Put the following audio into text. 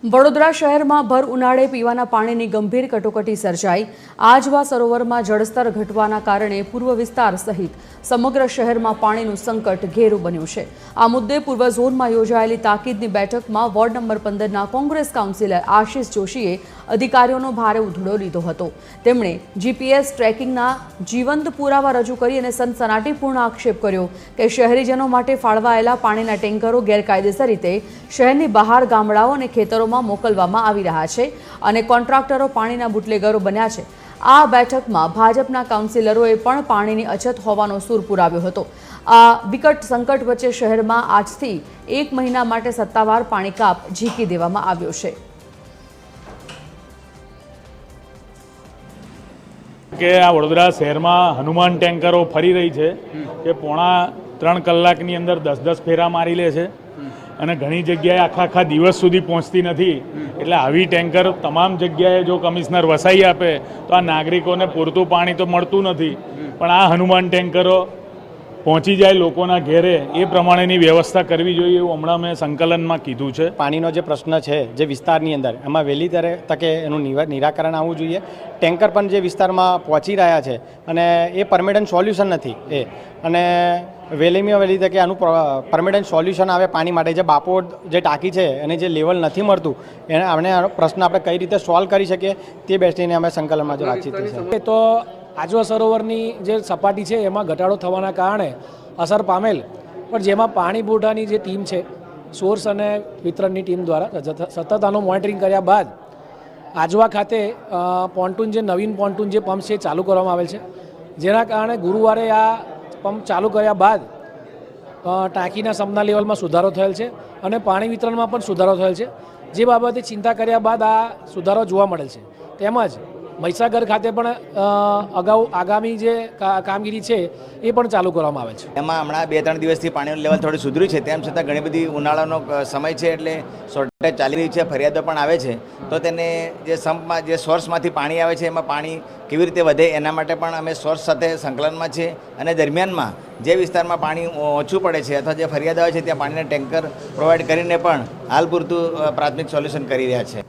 વડોદરા શહેરમાં ભર ઉનાળે પીવાના પાણીની ગંભીર કટોકટી સર્જાઈ। આજવા સરોવરમાં જળસ્તર ઘટવાના કારણે પૂર્વ વિસ્તાર સહિત સમગ્ર શહેરમાં પાણીનું સંકટ ઘેરું બન્યું છે। આ મુદ્દે પૂર્વ ઝોનમાં યોજાયેલી તાકીદની બેઠકમાં વોર્ડ નંબર 15ના કોંગ્રેસ કાઉન્સિલર આશિષ જોશીએ અધિકારીઓનો ભારે ઉધડો લીધો હતો। તેમણે જીપીએસ ટ્રેકિંગના જીવંત પુરાવા રજૂ કરી અને સનસનાટીપૂર્ણ આક્ષેપ કર્યો કે શહેરીજનો માટે ફાળવાયેલા પાણીના ટેન્કરો ગેરકાયદેસર રીતે શહેરની બહાર ગામડાઓ અને ખેતરોમાં મોકલવામાં આવી રહ્યા છે અને કોન્ટ્રાક્ટરો પાણીના બુટલેગરો બન્યા છે। આ બેઠકમાં ભાજપના કાઉન્સિલરોએ પણ પાણીની અછત હોવાનો સૂર પુરાવ્યો હતો। આ વિકટ સંકટ વચ્ચે શહેરમાં આજથી 1 મહિના માટે સત્તાવાર પાણી કાપ ઝીકી દેવામાં આવ્યો છે। કે આ વડોદરા શહેરમાં હનુમાન ટેન્કરો ફરી રહી છે કે પોણા 3 કલાકની અંદર 10-10 ફેરા મારી લે છે અને ઘણી જગ્યાએ આખા દિવસ સુધી પહોંચતી નથી। એટલે આવી ટેન્કર તમામ જગ્યાએ જો કમિશનર વસાઈ આપે તો આ નાગરિકોને પૂરતું પાણી તો મળતું નથી, પણ આ હનુમાન ટેન્કરો પહોંચી જાય લોકોના ઘેરે એ પ્રમાણેની વ્યવસ્થા કરવી જોઈએ એવું હમણાં મેં સંકલનમાં કીધું છે। પાણીનો જે પ્રશ્ન છે જે વિસ્તારની અંદર એમાં વહેલી તકે એનું નિરાકરણ આવવું જોઈએ। ટેન્કર પણ જે વિસ્તારમાં પહોંચી રહ્યા છે અને એ પરમેનન્ટ સોલ્યુશન નથી અને વહેલીમાં વહેલી તકે આનું પરમેનન્ટ સોલ્યુશન આવે પાણી માટે। જે બાપોડ જે ટાંકી છે એને જે લેવલ નથી મળતું એને આનો પ્રશ્ન આપણે કઈ રીતે સોલ્વ કરી શકીએ તે બેસીને અમે સંકલનમાં જે વાતચીત થઈ છે। તો આજવા સરોવરની જે સપાટી છે એમાં ઘટાડો થવાના કારણે અસર પામેલ, પણ જેમાં પાણી પુરવઠાની જે ટીમ છે સોર્સ અને વિતરણની ટીમ દ્વારા સતત આનું મોનિટરિંગ કર્યા બાદ આજવા ખાતે પોન્ટૂન જે નવીન પોન્ટૂન જે પંપ છે ચાલુ કરવામાં આવેલ છે, જેના કારણે ગુરુવારે આ પંપ ચાલુ કર્યા બાદ ટાંકીના સમના લેવલમાં સુધારો થયેલ છે અને પાણી વિતરણમાં પણ સુધારો થયેલ છે, જે બાબતે ચિંતા કર્યા બાદ આ સુધારો જોવા મળેલ છે। તેમજ મહીસાગર ખાતે પણ અગાઉ આગામી જે કામગીરી છે એ પણ ચાલુ કરવામાં આવે છે। એમાં હમણાં 2-3 દિવસથી પાણીનું લેવલ થોડું સુધર્યું છે, તેમ છતાં ઘણી બધી ઉનાળાનો સમય છે એટલે શોર્ટેજ ચાલી રહી છે, ફરિયાદો પણ આવે છે। તો તેને જે સંપમાં જે સોર્સમાંથી પાણી આવે છે એમાં પાણી કેવી રીતે વધે એના માટે પણ અમે સોર્સ સાથે સંકલનમાં છે અને દરમિયાનમાં જે વિસ્તારમાં પાણી ઓછું પડે છે અથવા જે ફરિયાદ આવે છે ત્યાં પાણીના ટેન્કર પ્રોવાઈડ કરીને પણ હાલ પૂરતું પ્રાથમિક સોલ્યુશન કરી રહ્યા છે।